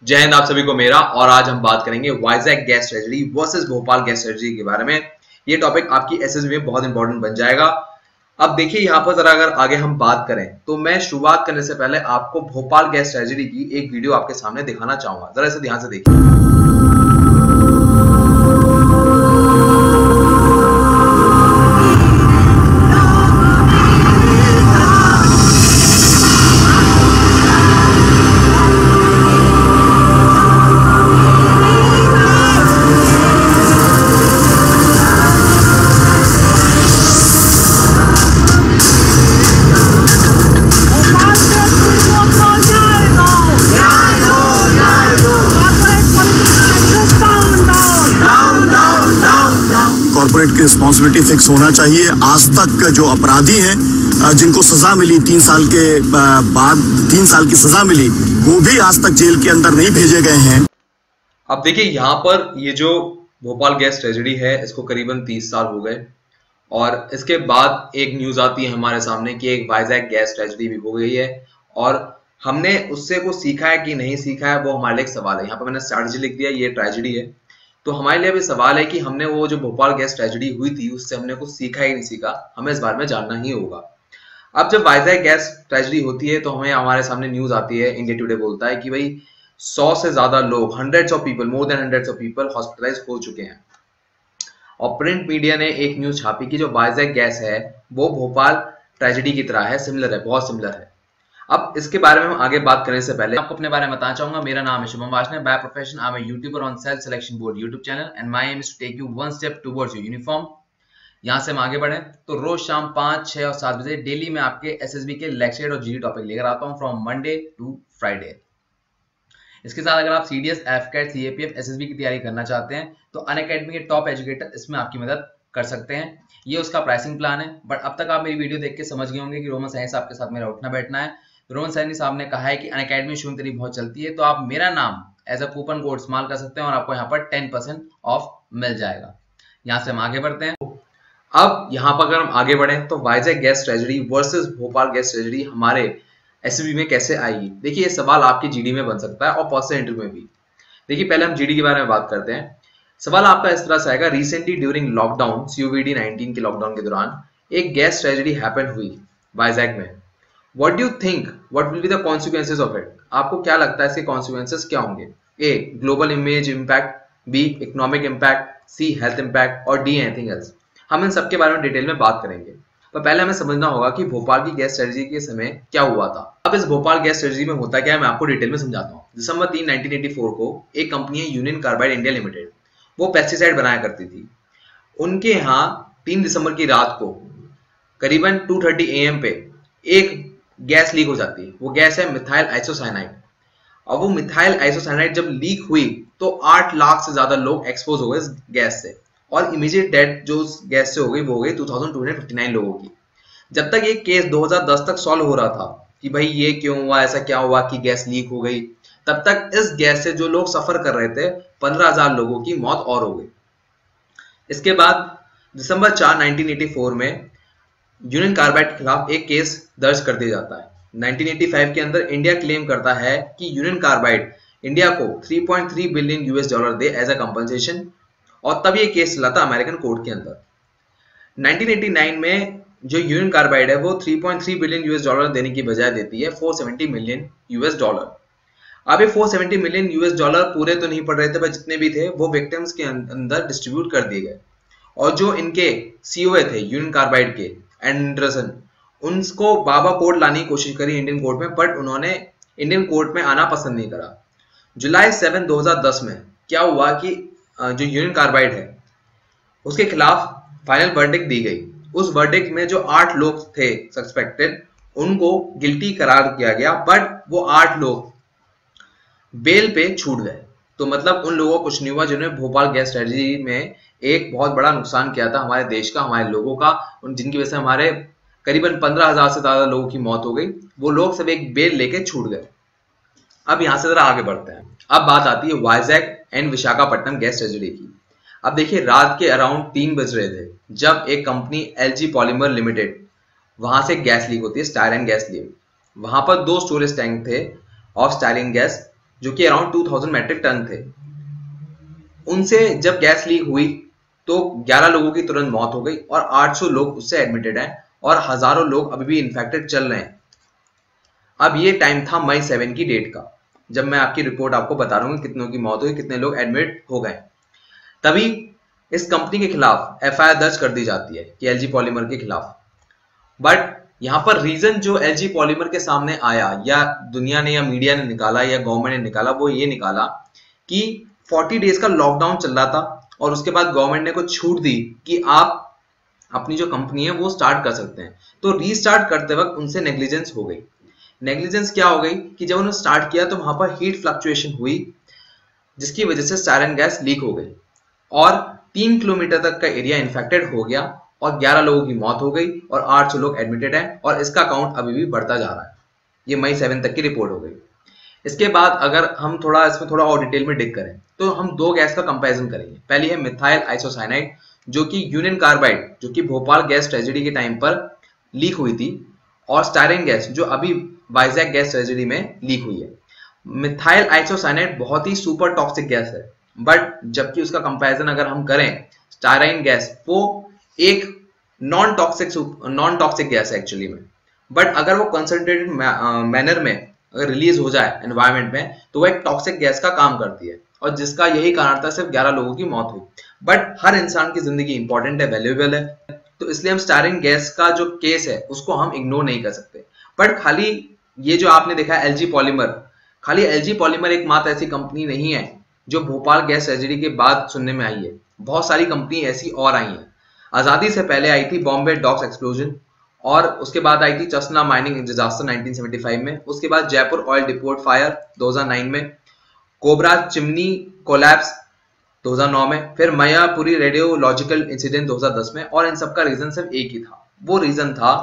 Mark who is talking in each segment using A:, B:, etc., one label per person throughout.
A: जय हिंद आप सभी को मेरा। और आज हम बात करेंगे Vizag gas tragedy versus Bhopal gas tragedy के बारे में। ये टॉपिक आपकी एसएसबी में बहुत इंपॉर्टेंट बन जाएगा। अब देखिए यहाँ पर जरा अगर आगे हम बात करें तो मैं शुरुआत करने से पहले आपको भोपाल गैस ट्रेजेडी की एक वीडियो आपके सामने दिखाना चाहूंगा, जरा इसे ध्यान से देखिए।
B: कॉर्पोरेट की रिस्पॉन्सिबिलिटी फिक्स होना चाहिए। आज तक जो अपराधी हैं जिनको सजा मिली 3 साल के बाद 3 साल की सजा मिली, वो भी आज तक जेल के अंदर नहीं भेजे गए हैं।
A: अब देखिए यहाँ पर ये जो भोपाल गैस ट्रेजेडी है इसको करीबन 30 साल हो गए और इसके बाद एक न्यूज आती है हमारे सामने कि एक वाइजैक गैस ट्रेजेडी भी हो गई है और हमने उससे कुछ सीखा है कि नहीं सीखा है वो हमारे लिए एक सवाल है। यहाँ पर मैंने स्ट्रैटेजी लिख दिया, ये ट्रेजेडी है। तो हमारे लिए भी सवाल है कि हमने वो जो भोपाल गैस ट्रेजेडी हुई थी उससे हमने कुछ सीखा ही नहीं सीखा, हमें इस बारे में जानना ही होगा। अब जब वाइजैक गैस ट्रेजेडी होती है तो हमें हमारे सामने न्यूज आती है, इंडिया टुडे बोलता है कि भाई 100 से ज्यादा लोग, hundreds of people, more than hundreds of people hospitalize हो चुके हैं। और प्रिंट मीडिया ने एक न्यूज छापी कि जो वाइजैक गैस है वो भोपाल ट्रेजेडी की तरह है, सिमिलर है, बहुत सिमिलर है। अब इसके बारे में हम आगे बात करने से पहले आपको अपने बारे में बताना चाहूंगा। मेरा नाम है Shubham Washne, by profession I am a YouTuber on self selection board YouTube channel and my aim is to take you one step towards your uniform. यहां से हम आगे बढ़े तो रोज शाम 5, 6 और 7 बजे डेली मैं आपके एसएसबी के लेक्चर और जीडी टॉपिक लेकर आता हूं फ्रॉम मंडे टू फ्राइडे। इसके साथ अगर आप सीडीएस, एफकेट, सीएपीएफ, एसएसबी की तैयारी करना चाहते हैं तो अनअकैडमी के टॉप एजुकेटर इसमें आपकी मदद कर सकते हैं। ये उसका प्राइसिंग प्लान है। बट अब तक आप मेरी वीडियो देख के समझ गए होंगे कि रोमन साइंस आपके साथ मेरा उठना बैठना है। रोमन सैनी साहब ने कहा है कि अनअकैडमी शुरू तेरी बहुत चलती है, तो आप मेरा नाम एज अ कूपन कोड इस्तेमाल कर सकते हैं और आपको यहाँ पर 10% ऑफ मिल जाएगा। यहाँ से हम आगे बढ़ते हैं। अब यहाँ पर अगर हम आगे बढ़े तो Vizag gas tragedy versus Bhopal gas tragedy हमारे एसएसबी में कैसे आएगी। देखिए ये सवाल आपकी जीडी में बन सकता है और पर्सनल इंटरव्यू में भी। देखिए पहले हम जीडी के बारे में बात करते हैं। सवाल आपका इस तरह से आएगा, रिसेंटली ड्यूरिंग लॉकडाउन COVID-19 के लॉकडाउन के दौरान एक गैस ट्रेजेडी हैपन हुई वाइजैक में। What do you think? What will be the consequences of it? आपको क्या लगता है इसके consequences क्या होंगे? A. Global image impact, B. Economic impact, C. Health impact और D. Anything else? हम इन सबके बारे में डिटेल में बात करेंगे। पर पहले हमें समझना होगा कि भोपाल की गैस ट्रेजेडी के समय क्या हुआ था। अब इस भोपाल गैस ट्रेजेडी में होता क्या है मैं आपको डिटेल में समझाता हूँ। दिसंबर 3, 1984 को एक कंपनी है यूनियन कार्बाइड इंडिया लिमिटेड, वो पेस्टिसाइड बनाया करती थी। उनके यहाँ 3 दिसंबर की रात को करीबन 2:30 AM पे एक गैस लीक हो जाती है। वो गैस है मिथाइल आइसोसाइनाइड। और वो मिथाइल आइसोसाइनाइड जब लीक हुई तो 8 लाख से ज्यादा लोग एक्सपोज हो गए इस गैस से और इमीडिएट डेथ जो उस गैस से हो गई वो हो गई 2259 लोगों की। जब तक ये केस 2010 तक सॉल्व हो रहा था कि भाई ये क्यों हुआ, ऐसा क्या हुआ कि गैस लीक हो गई, तब तक इस गैस से जो लोग सफर कर रहे थे 15,000 लोगों की मौत और हो गई। इसके बाद दिसंबर 4, 1984 में यूनियन कार्बाइड के खिलाफ एक केस दर्ज कर दिया जाता है। 1985 के अंदर इंडिया क्लेम करता है कि यूनियन कार्बाइड इंडिया को $3.3 बिलियन दे एज अ कंपनसेशन और तब ये केस चला था अमेरिकन कोर्ट के अंदर। 1989 में जो यूनियन कार्बाइड है वो $3.3 बिलियन देने की बजाय देती है $470 मिलियन। अब ये $470 मिलियन पूरे तो नहीं पड़ रहे थे, पर जितने भी थे वो विक्टिम्स के अंदर डिस्ट्रीब्यूट कर दिए गए। और जो इनके सीओए थे यूनियन कार्बाइड के एंडरसन, उनको बाबा कोर्ट लाने की कोशिश करी इंडियन कोर्ट में, बट उन्होंने इंडियन कोर्ट में आना पसंद नहीं करा। जुलाई 7, 2010 में क्या हुआ कि जो यूनियन कार्बाइड है उसके खिलाफ फाइनल वर्डिक्ट दी गई। उस वर्डिक्ट में जो 8 लोग थे सस्पेक्टेड उनको गिल्टी करार किया गया, बट वो 8 लोग बेल पे छूट गए। तो मतलब उन लोगों को कुछ नहीं हुआ जिन्होंने भोपाल गैस ट्रेजेडी में एक बहुत बड़ा नुकसान किया था हमारे देश का, हमारे लोगों का, जिनकी वजह से हमारे करीबन 15,000 से ज्यादा लोगों की मौत हो गई। वो लोग सब एक बेल लेके छूट गए। अब यहां से जरा आगे बढ़ते हैं। अब बात आती है Vizag and Visakhapatnam gas tragedy की। अब देखिए रात के अराउंड 3 बज रहे थे जब एक कंपनी एलजी पॉलीमर लिमिटेड, वहां से गैस लीक होती है, स्टायरीन गैस लीक। वहां पर 2 स्टोरेज टैंक थे ऑफ स्टायरीन गैस जो कि अराउंड 2000 मेट्रिक टन थे। उनसे जब गैस लीक हुई तो 11 लोगों की तुरंत मौत हो गई और 800 लोग उससे एडमिटेड हैं और हजारों लोग अभी भी इन्फेक्टेड चल रहे हैं। अब ये टाइम था मई 7 की डेट का, जब मैं आपकी रिपोर्ट आपको बता रहा हूँ कितनों की मौत हुई, कितने लोग एडमिट हो गए। तभी इस कंपनी के खिलाफ एफआईआर दर्ज कर दी जाती है कि एलजी पॉलीमर के खिलाफ। बट यहाँ पर रीजन जो एलजी पॉलीमर के सामने आया, या दुनिया ने या मीडिया ने निकाला या गवर्नमेंट ने निकाला, वो ये निकाला कि 40 डेज का लॉकडाउन चल रहा था और उसके बाद गवर्नमेंट ने कुछ छूट दी कि आप अपनी जो कंपनी है वो स्टार्ट कर सकते हैं। तो रीस्टार्ट करते वक्त उनसे नेग्लिजेंस हो गई। नेग्लिजेंस क्या हो गई कि जब उन्होंने स्टार्ट किया तो वहां पर हीट फ्लक्चुएशन हुई, जिसकी वजह से सायरन गैस लीक हो गई और 3 किलोमीटर तक का एरिया इन्फेक्टेड हो गया और 11 लोगों की मौत हो गई और 800 लोग एडमिटेड हैं और इसका काउंट अभी भी बढ़ता जा रहा है। ये मई 7 तक की रिपोर्ट हो गई। इसके बाद अगर हम इसमें थोड़ा और डिटेल में डिग करें तो हम दो गैस का कंपैरिजन करेंगे। पहली है मिथाइल आइसोसाइनाइड, जो कि यूनियन कार्बाइड, जो कि भोपाल गैस ट्रेजेडी के टाइम पर लीक हुई थी, और स्टायरीन गैस जो अभी वाइजैक गैस ट्रेजेडी में लीक हुई है। मिथाइल आइसोसाइनाइड बहुत ही सुपर टॉक्सिक गैस है, बट जबकि उसका कंपैरिजन अगर हम करें, स्टायरीन गैस वो एक नॉन टॉक्सिक गैस है एक्चुअली में, बट अगर वो कंसंट्रेटेड मैनर में अगर रिलीज हो जाए एनवायरमेंट में तो वो एक टॉक्सिक गैस का काम करती है, और जिसका यही कारण था सिर्फ 11 लोगों की मौत हुई। बट हर इंसान की जिंदगी इंपॉर्टेंट है, वैल्यूएबल है, तो इसलिए हम स्टायरीन गैस का जो केस है उसको हम इग्नोर नहीं कर सकते। बट खाली ये जो आपने देखा एलजी पॉलीमर, खाली एलजी पॉलीमर एकमात्र ऐसी कंपनी नहीं है जो भोपाल गैस ट्रेजेडी के बाद सुनने में आई है। बहुत सारी कंपनी ऐसी और आई हैं। आजादी से पहले आई थी बॉम्बे डॉक्स एक्सप्लोजन, और उसके बाद आई थी चसना माइनिंग डिजास्टर 1975 में, उसके बाद जयपुर ऑयल डिपोट फायर 2009 में, कोबरा चिमनी कोलैप्स 2009 में, फिर मैयापुरी रेडियोलॉजिकल इंसिडेंट 2010 में। और इन सबका रीजन सिर्फ एक ही था, वो रीजन था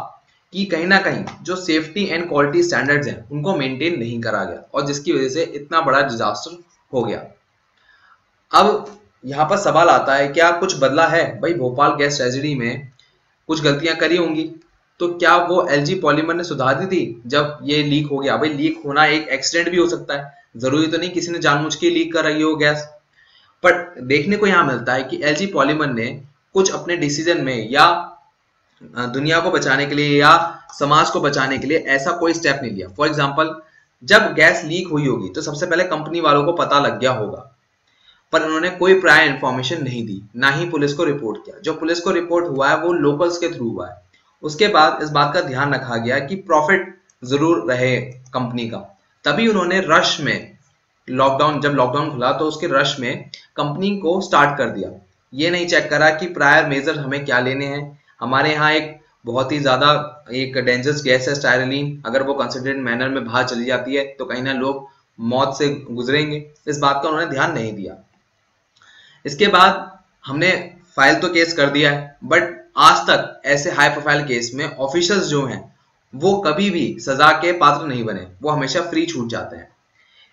A: कि कहीं ना कहीं जो सेफ्टी एंड क्वालिटी स्टैंडर्ड्स हैं उनको मेंटेन नहीं करा गया, और जिसकी वजह से इतना बड़ा डिजास्टर हो गया। अब यहाँ पर सवाल आता है, क्या कुछ बदला है? भाई भोपाल गैस ट्रेजेडी में कुछ गलतियां करी होंगी, तो क्या वो एलजी पॉलीमर ने सुधार दी थी जब ये लीक हो गया? भाई लीक होना एक एक्सीडेंट भी हो सकता है, जरूरी तो नहीं किसी ने जानबूझ के लीक कर रही हो गैस। बट देखने को यहाँ मिलता है कि एलजी पॉलीमर ने कुछ अपने डिसीजन में या दुनिया को बचाने के लिए या समाज को बचाने के लिए ऐसा कोई स्टेप नहीं लिया। फॉर एग्जाम्पल, जब गैस लीक हुई होगी तो सबसे पहले कंपनी वालों को पता लग गया होगा, पर उन्होंने कोई प्रायर इंफॉर्मेशन नहीं दी, ना ही पुलिस को रिपोर्ट किया। जो पुलिस को रिपोर्ट हुआ है वो लोकल्स के थ्रू हुआ है। उसके बाद इस बात का ध्यान रखा गया कि प्रॉफिट जरूर रहे कंपनी का, तभी उन्होंने रश में जब लॉकडाउन खुला तो उसके रश में कंपनी को स्टार्ट कर दिया। ये नहीं चेक करा कि प्रायर मेजर हमें क्या लेने हैं। हमारे यहाँ एक बहुत ही ज्यादा एक डेंजरस गैस है स्टायरलीन, अगर वो कंसंट्रेटेड मैनर में बाहर चली जाती है तो कहीं ना लोग मौत से गुजरेंगे। इस बात का उन्होंने ध्यान नहीं दिया। इसके बाद हमने फाइल तो केस कर दिया है, बट आज तक ऐसे हाई प्रोफाइल केस में ऑफिसर्स जो हैं वो कभी भी सजा के पात्र नहीं बने, वो हमेशा फ्री छूट जाते हैं।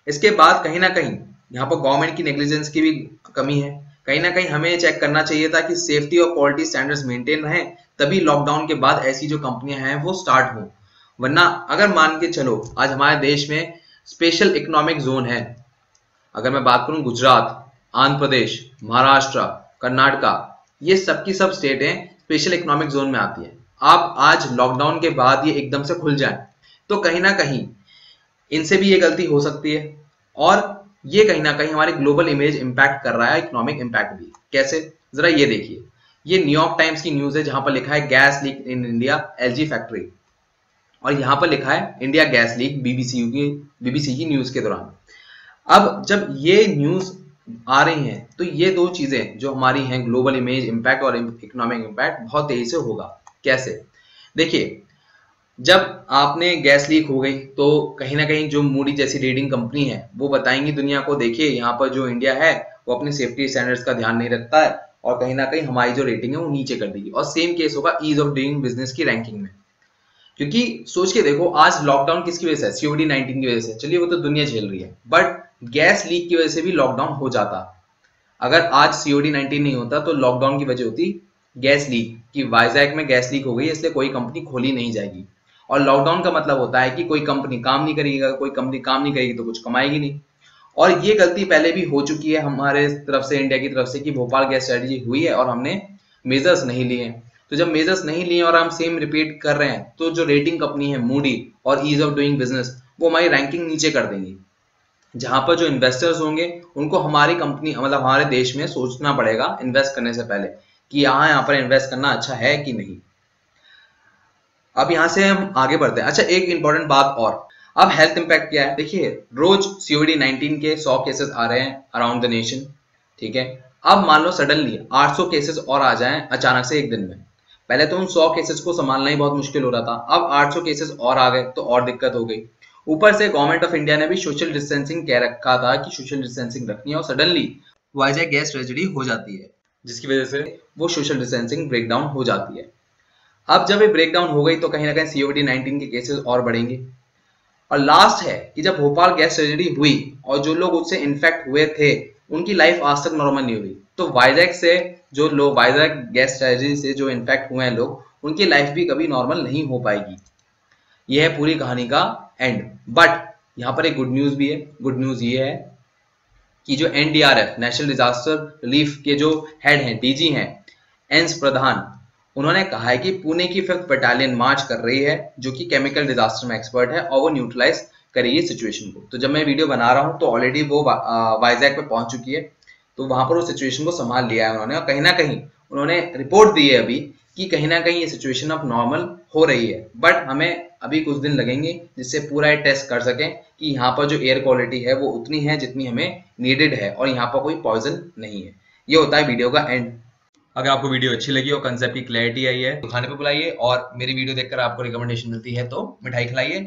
A: इसके बाद कहीं ना कहीं यहाँ पर गवर्नमेंट की नेग्लिजेंस की भी कमी है। कहीं ना कहीं हमें चेक करना चाहिए था कि सेफ्टी और क्वालिटी स्टैंडर्ड्स मेंटेन रहें, तभी लॉकडाउन के बाद ऐसी जो कंपनियां हैं वो स्टार्ट हों। वरना अगर मान के चलो आज हमारे देश में स्पेशल इकोनॉमिक जोन है, अगर मैं बात करूं गुजरात, आंध्र प्रदेश, महाराष्ट्र, कर्नाटका, ये सबकी सब स्टेटें स्पेशल इकोनॉमिक जोन में आती है। आप आज लॉकडाउन के बाद ये एकदम से खुल जाए तो कहीं ना कहीं इनसे भी ये गलती हो सकती है, और ये कहीं ना कहीं हमारी ग्लोबल इमेज इंपैक्ट कर रहा है, इकोनॉमिक इंपैक्ट भी। कैसे? जरा ये देखिए, ये न्यूयॉर्क टाइम्स की न्यूज है जहां पर लिखा है gas leak in India LG factory, और यहां पर लिखा है इंडिया गैस लीक बीबीसी की न्यूज के दौरान। अब जब ये न्यूज आ रही हैं तो ये दो चीजें जो हमारी हैं, ग्लोबल इमेज इंपैक्ट और इकोनॉमिक इंपैक्ट, बहुत तेजी से होगा। कैसे? देखिए, जब आपने गैस लीक हो गई तो कहीं ना कहीं जो मूडी जैसी रेटिंग कंपनी है वो बताएंगी दुनिया को, देखिए यहाँ पर जो इंडिया है वो अपने सेफ्टी स्टैंडर्ड्स का ध्यान नहीं रखता है, और कहीं ना कहीं हमारी जो रेटिंग है वो नीचे कर देगी। और सेम केस होगा ईज ऑफ डूइंग बिजनेस की रैंकिंग में, क्योंकि सोच के देखो आज लॉकडाउन किसकी वजह से? COD-19 की वजह से। चलिए वो तो दुनिया झेल रही है, बट गैस लीक की वजह से भी लॉकडाउन हो जाता। अगर आज COD-19 नहीं होता तो लॉकडाउन की वजह होती गैस लीक, कि वाइजैक में गैस लीक हो गई इसलिए कोई कंपनी खोली नहीं जाएगी। और लॉकडाउन का मतलब होता है कि कोई कंपनी काम नहीं करेगी, कोई कंपनी काम नहीं करेगी तो कुछ कमाएगी नहीं। और ये गलती पहले भी हो चुकी है हमारे तरफ से, इंडिया की तरफ से, कि भोपाल गैस स्ट्रेटजी हुई है और हमने मेजर्स नहीं लिए हैं। तो जब मेजर्स नहीं लिए और हम सेम रिपीट कर रहे हैं तो जो रेटिंग कंपनी है मूडी और ईज ऑफ डूइंग बिजनेस, वो हमारी रैंकिंग नीचे कर देंगी। जहां पर जो इन्वेस्टर्स होंगे उनको हमारी कंपनी, मतलब हमारे देश में सोचना पड़ेगा इन्वेस्ट करने से पहले कि यहाँ पर इन्वेस्ट करना अच्छा है कि नहीं। अब यहां से हम आगे बढ़ते हैं। अच्छा, एक इंपॉर्टेंट बात और, अब हेल्थ इंपैक्ट क्या है। देखिए, रोज COVD-19 के 100 केसेस आ रहे हैं अराउंड द नेशन, ठीक है। अब मान लो सडनली 800 केसेस और आ जाएं अचानक से एक दिन में। पहले तो उन 100 केसेस को संभालना ही बहुत मुश्किल हो रहा था, अब 800 केसेस और आ गए तो और दिक्कत हो गई। ऊपर से गवर्नमेंट ऑफ इंडिया ने भी सोशल डिस्टेंसिंग कह रखा था कि सोशल डिस्टेंसिंग रखनी है, और सडनली वाइजैक गैस ट्रेजेडी हो जाती है, जिसकी वजह से वो सोशल डिस्टेंसिंग ब्रेकडाउन हो जाती है। अब जब ये ब्रेकडाउन हो गई तो कहीं ना कहीं COVD-19 के केसेस और बढ़ेंगे। और लास्ट है कि जब भोपाल गैस ट्रेजेडी हुई और जो लोग उससे इन्फेक्ट हुए थे उनकी लाइफ आज तक नॉर्मल नहीं हुई, तो वाइजैक से जो लोग, वाइजैक गैस ट्रेजेडी से जो इन्फेक्ट हुए हैं लोग, उनकी लाइफ भी कभी नॉर्मल नहीं हो पाएगी। यह है पूरी कहानी का एंड। बट यहाँ पर एक गुड न्यूज भी है। गुड न्यूज ये है कि जो NDRF, नेशनल डिजास्टर रिलीफ के जो हेड हैं, DG हैं, एन्स प्रधान, उन्होंने कहा है कि पुणे की 5th बटालियन मार्च कर रही है, जो कि केमिकल डिजास्टर में एक्सपर्ट है, और वो न्यूट्रलाइज करेगी सिचुएशन को। तो जब मैं वीडियो बना रहा हूं तो ऑलरेडी वो वाइजैक पे पहुंच चुकी है, तो वहां पर उस सिचुएशन को संभाल लिया है उन्होंने, और कहीं ना कहीं उन्होंने रिपोर्ट दी है अभी कि कहीं ना कहीं ये सिचुएशन अब नॉर्मल हो रही है। बट हमें अभी कुछ दिन लगेंगे जिससे पूरा ये टेस्ट कर सकें कि यहाँ पर जो एयर क्वालिटी है वो उतनी है जितनी हमें नीडेड है, और यहाँ पर कोई पॉइजन नहीं है। ये होता है वीडियो का एंड। अगर आपको वीडियो अच्छी लगी और कंसेप्ट की क्लैरिटी आई है तो खाने पे बुलाइए, और मेरी वीडियो देखकर आपको रिकमेंडेशन मिलती है तो मिठाई खिलाइए।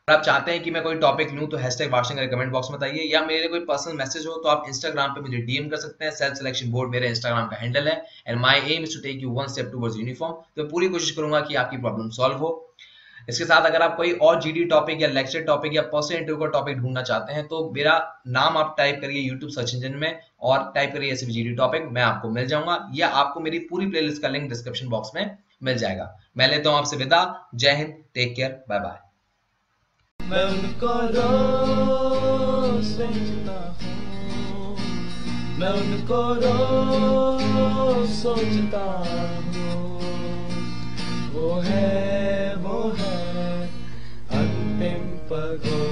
A: अगर आप चाहते हैं कि मैं कोई टॉपिक लूं तो #वाशिंग कमेंट बॉक्स में बताइए, या मेरे कोई पर्सनल मैसेज हो तो आप इंस्टाग्राम पे मुझे DM कर सकते हैं। सेल्फ सिलेक्शन बोर्ड मेरे इंस्टाग्राम का हैंडल है, and my aim is to take you one step towards uniform. तो पूरी कोशिश करूंगा कि आपकी प्रॉब्लम सॉल्व हो। इसके साथ अगर आप कोई और GD टॉपिक या लेक्चर टॉपिक या पर्सनल इंटरव्यू का टॉपिक ढूंढना चाहते हैं तो मेरा नाम आप टाइप करिए यूट्यूब सर्च इंजन में और टाइप करिए SFGD टॉपिक, मैं आपको मिल जाऊंगा, या आपको मेरी पूरी प्लेलिस्ट का लिंक डिस्क्रिप्शन बॉक्स में मिल जाएगा। मैं लेता हूं आपसे विदा। Jai Hind, take care, bye bye.
C: मैं उनको रोज सोचता हूँ, मैं उनको रोज सोचता हूँ, वो है अंतिम पगों